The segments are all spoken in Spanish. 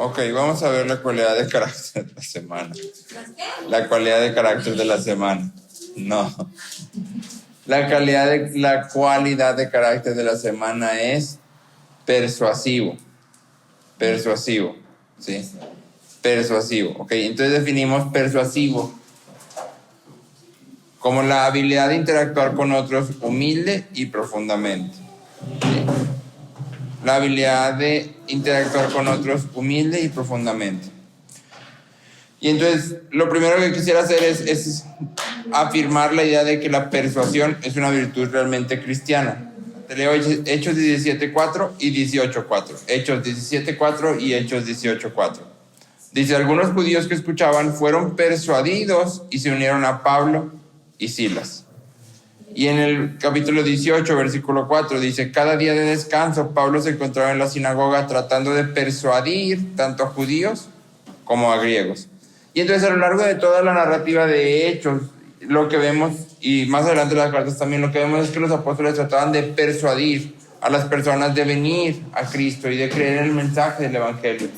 Ok, vamos a ver la cualidad de carácter de la semana. La cualidad de carácter de la semana. No. La cualidad de carácter de la semana es persuasivo. Persuasivo, ¿sí? Persuasivo. Ok, entonces definimos persuasivo como la habilidad de interactuar con otros humilde y profundamente. ¿Sí? La habilidad de interactuar con otros humilde y profundamente. Y entonces, lo primero que quisiera hacer es afirmar la idea de que la persuasión es una virtud realmente cristiana. Te leo Hechos 17:4 y 18:4. Hechos 17:4 y Hechos 18:4. Dice, algunos judíos que escuchaban fueron persuadidos y se unieron a Pablo y Silas. Y en el capítulo 18, versículo 4, dice, cada día de descanso Pablo se encontraba en la sinagoga tratando de persuadir tanto a judíos como a griegos. Y entonces a lo largo de toda la narrativa de Hechos, lo que vemos, y más adelante en las cartas también, lo que vemos es que los apóstoles trataban de persuadir a las personas de venir a Cristo y de creer en el mensaje del Evangelio.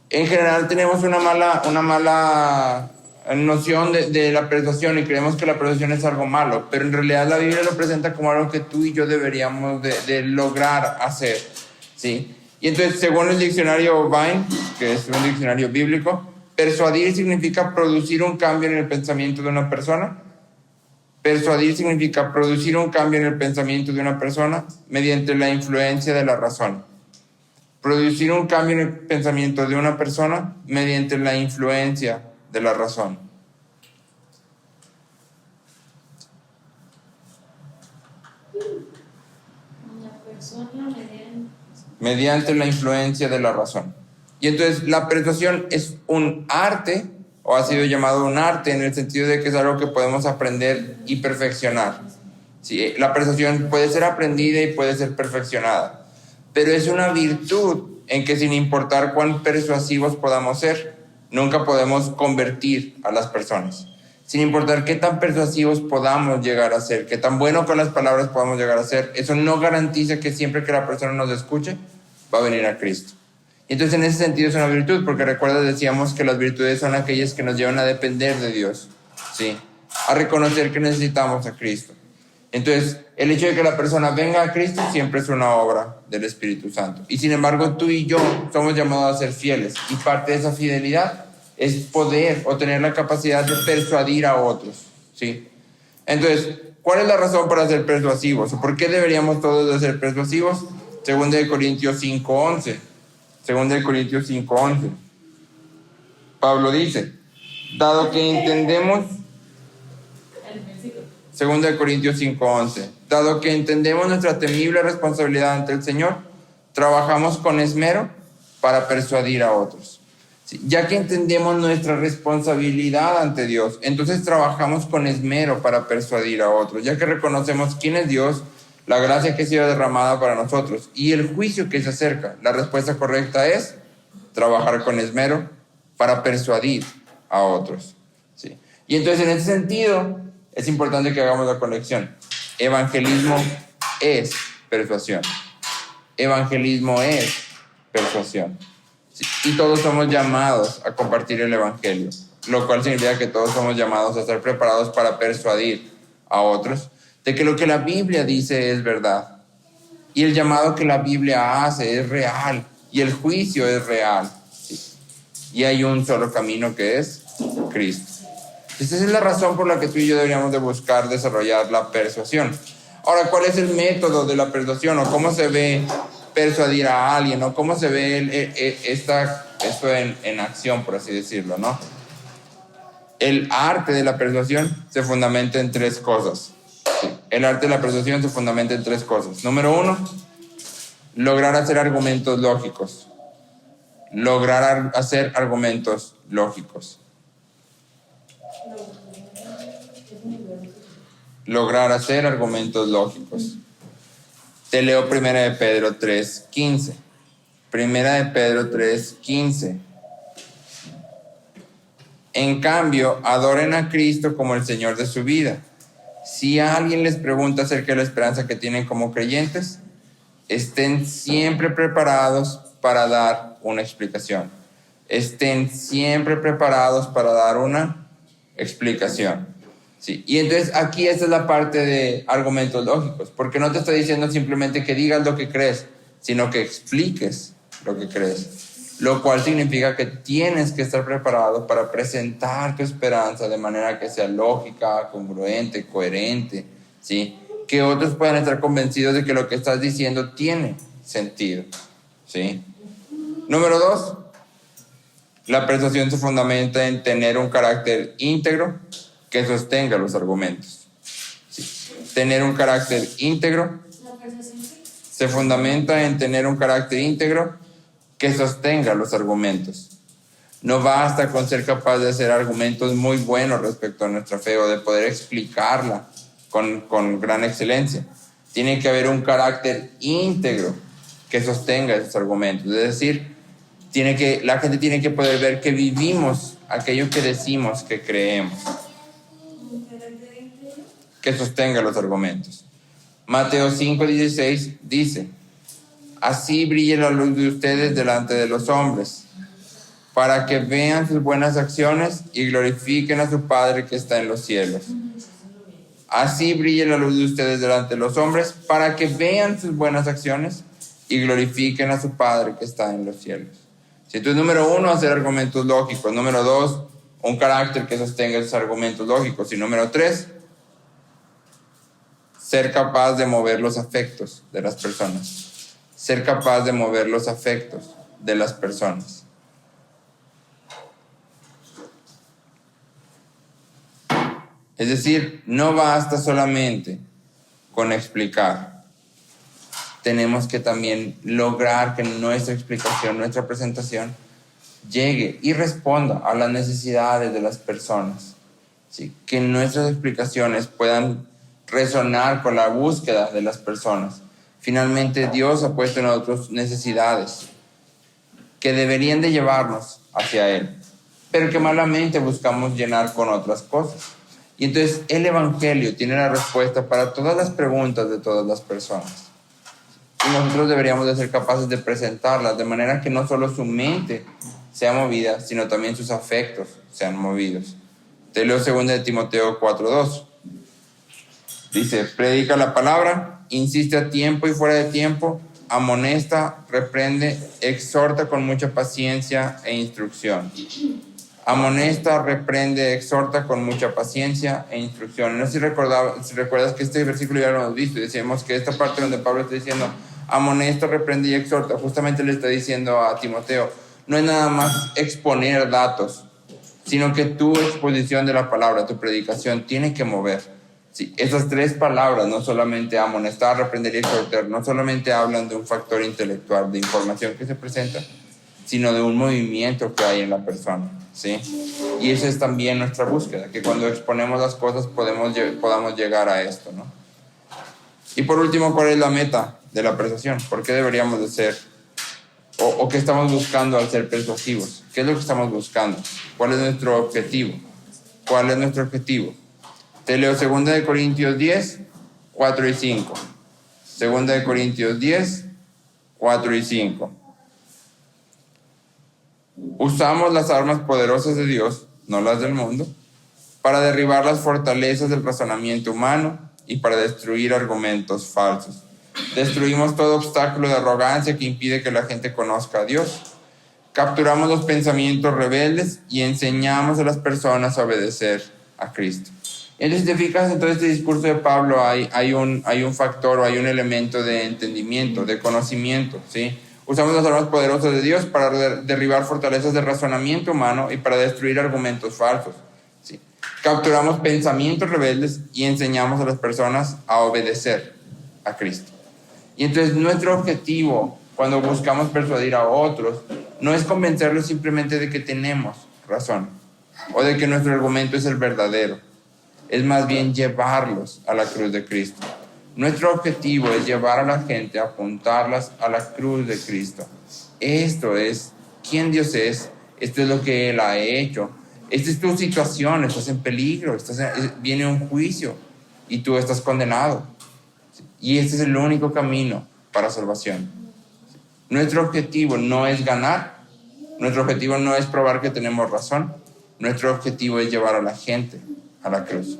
En general tenemos una mala noción de la persuasión y creemos que la persuasión es algo malo, pero en realidad la Biblia lo presenta como algo que tú y yo deberíamos de lograr hacer, ¿sí? Y entonces, según el diccionario Vine, que es un diccionario bíblico, persuadir significa producir un cambio en el pensamiento de una persona. Persuadir significa producir un cambio en el pensamiento de una persona mediante la influencia de la razón. Producir un cambio en el pensamiento de una persona mediante la influencia de la razón. Mediante la influencia de la razón. Y entonces la persuasión es un arte, o ha sido llamado un arte, en el sentido de que es algo que podemos aprender y perfeccionar. Sí, la persuasión puede ser aprendida y puede ser perfeccionada, pero es una virtud en que sin importar cuán persuasivos podamos ser, nunca podemos convertir a las personas. Sin importar qué tan persuasivos podamos llegar a ser, qué tan bueno con las palabras podamos llegar a ser, eso no garantiza que siempre que la persona nos escuche, va a venir a Cristo. Y entonces en ese sentido es una virtud, porque recuerda, decíamos que las virtudes son aquellas que nos llevan a depender de Dios, ¿sí? A reconocer que necesitamos a Cristo. Entonces, el hecho de que la persona venga a Cristo siempre es una obra del Espíritu Santo. Y sin embargo, tú y yo somos llamados a ser fieles. Y parte de esa fidelidad es poder o tener la capacidad de persuadir a otros, ¿sí? Entonces, ¿cuál es la razón para ser persuasivos? ¿O por qué deberíamos todos de ser persuasivos? 2 Corintios 5:11. 2 Corintios 5:11. Pablo dice, dado que entendemos... 2 Corintios 5:11. Dado que entendemos nuestra temible responsabilidad ante el Señor, trabajamos con esmero para persuadir a otros. Sí, ya que entendemos nuestra responsabilidad ante Dios, entonces trabajamos con esmero para persuadir a otros, ya que reconocemos quién es Dios, la gracia que ha sido derramada para nosotros y el juicio que se acerca. La respuesta correcta es trabajar con esmero para persuadir a otros. ¿Sí? Y entonces en ese sentido es importante que hagamos la conexión. Evangelismo es persuasión. Evangelismo es persuasión. ¿Sí? Y todos somos llamados a compartir el Evangelio, lo cual significa que todos somos llamados a estar preparados para persuadir a otros de que lo que la Biblia dice es verdad. Y el llamado que la Biblia hace es real. Y el juicio es real. ¿Sí? Y hay un solo camino que es Cristo. Esa es la razón por la que tú y yo deberíamos de buscar desarrollar la persuasión. Ahora, ¿cuál es el método de la persuasión? ¿O cómo se ve persuadir a alguien? ¿O cómo se ve esto en acción, por así decirlo, ¿no? El arte de la persuasión se fundamenta en 3 cosas. Sí, el arte de la persuasión se fundamenta en 3 cosas. Número 1, lograr hacer argumentos lógicos. Lograr hacer argumentos lógicos. Lograr hacer argumentos lógicos. Te leo 1 de Pedro 3:15. 1 de Pedro 3:15. En cambio, adoren a Cristo como el Señor de su vida. Si alguien les pregunta acerca de la esperanza que tienen como creyentes, estén siempre preparados para dar una explicación. Estén siempre preparados para dar una explicación. Sí. Y entonces aquí esta es la parte de argumentos lógicos, porque no te estoy diciendo simplemente que digas lo que crees, sino que expliques lo que crees, lo cual significa que tienes que estar preparado para presentar tu esperanza de manera que sea lógica, congruente, coherente, ¿sí? Que otros puedan estar convencidos de que lo que estás diciendo tiene sentido, ¿sí? Número 2, la persuasión se fundamenta en tener un carácter íntegro que sostenga los argumentos. ¿Sí? Tener un carácter íntegro se fundamenta en tener un carácter íntegro que sostenga los argumentos. No basta con ser capaz de hacer argumentos muy buenos respecto a nuestra fe o de poder explicarla con gran excelencia. Tiene que haber un carácter íntegro que sostenga esos argumentos. Es decir, la gente tiene que poder ver que vivimos aquello que decimos que creemos. Que sostenga los argumentos. Mateo 5:16 dice: así brille la luz de ustedes delante de los hombres, para que vean sus buenas acciones y glorifiquen a su Padre que está en los cielos. Así brille la luz de ustedes delante de los hombres, para que vean sus buenas acciones y glorifiquen a su Padre que está en los cielos. Entonces, número 1, hacer argumentos lógicos. Número 2, un carácter que sostenga esos argumentos lógicos. Y número 3, ser capaz de mover los afectos de las personas. Ser capaz de mover los afectos de las personas. Es decir, no basta solamente con explicar. Tenemos que también lograr que nuestra explicación, nuestra presentación, llegue y responda a las necesidades de las personas. ¿Sí? Que nuestras explicaciones puedan resonar con la búsqueda de las personas. Finalmente, Dios ha puesto en nosotros necesidades que deberían de llevarnos hacia Él, pero que malamente buscamos llenar con otras cosas. Y entonces el Evangelio tiene la respuesta para todas las preguntas de todas las personas. Y nosotros deberíamos de ser capaces de presentarlas de manera que no solo su mente sea movida, sino también sus afectos sean movidos. Te leo 2 Timoteo 4:2. Dice: predica la palabra, insiste a tiempo y fuera de tiempo, amonesta, reprende, exhorta con mucha paciencia e instrucción. Amonesta, reprende, exhorta con mucha paciencia e instrucción. No sé si recuerdas que este versículo ya lo hemos visto y decíamos que esta parte donde Pablo está diciendo amonesta, reprende y exhorta, justamente le está diciendo a Timoteo, no es nada más exponer datos, sino que tu exposición de la palabra, tu predicación, tiene que mover. Sí, esas 3 palabras, no solamente amonestar, reprender y exhortar, no solamente hablan de un factor intelectual, de información que se presenta, sino de un movimiento que hay en la persona, ¿sí? Y esa es también nuestra búsqueda, que cuando exponemos las cosas podamos llegar a esto, ¿no? Y por último, ¿cuál es la meta de la persuasión? ¿Por qué deberíamos de ser, o qué estamos buscando al ser persuasivos? ¿Qué es lo que estamos buscando? ¿Cuál es nuestro objetivo? ¿Cuál es nuestro objetivo? Te leo 2 Corintios 10, 4 y 5. 2 Corintios 10, 4 y 5. Usamos las armas poderosas de Dios, no las del mundo, para derribar las fortalezas del razonamiento humano y para destruir argumentos falsos. Destruimos todo obstáculo de arrogancia que impide que la gente conozca a Dios. Capturamos los pensamientos rebeldes y enseñamos a las personas a obedecer a Cristo. Entonces, si te fijas en todo este discurso de Pablo, hay un factor o hay un elemento de entendimiento, de conocimiento, ¿sí? Usamos las armas poderosas de Dios para derribar fortalezas de razonamiento humano y para destruir argumentos falsos, ¿sí? Capturamos pensamientos rebeldes y enseñamos a las personas a obedecer a Cristo. Y entonces nuestro objetivo cuando buscamos persuadir a otros no es convencerlos simplemente de que tenemos razón o de que nuestro argumento es el verdadero. Es más bien llevarlos a la cruz de Cristo. Nuestro objetivo es llevar a la gente, apuntarlas a la cruz de Cristo. Esto es quién Dios es, esto es lo que Él ha hecho. Esta es tu situación, estás en peligro, viene un juicio y tú estás condenado. Y este es el único camino para salvación. Nuestro objetivo no es ganar, nuestro objetivo no es probar que tenemos razón, nuestro objetivo es llevar a la gente a la cruz.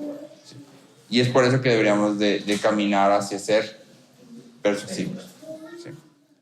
Y es por eso que deberíamos de caminar hacia ser persuasivos.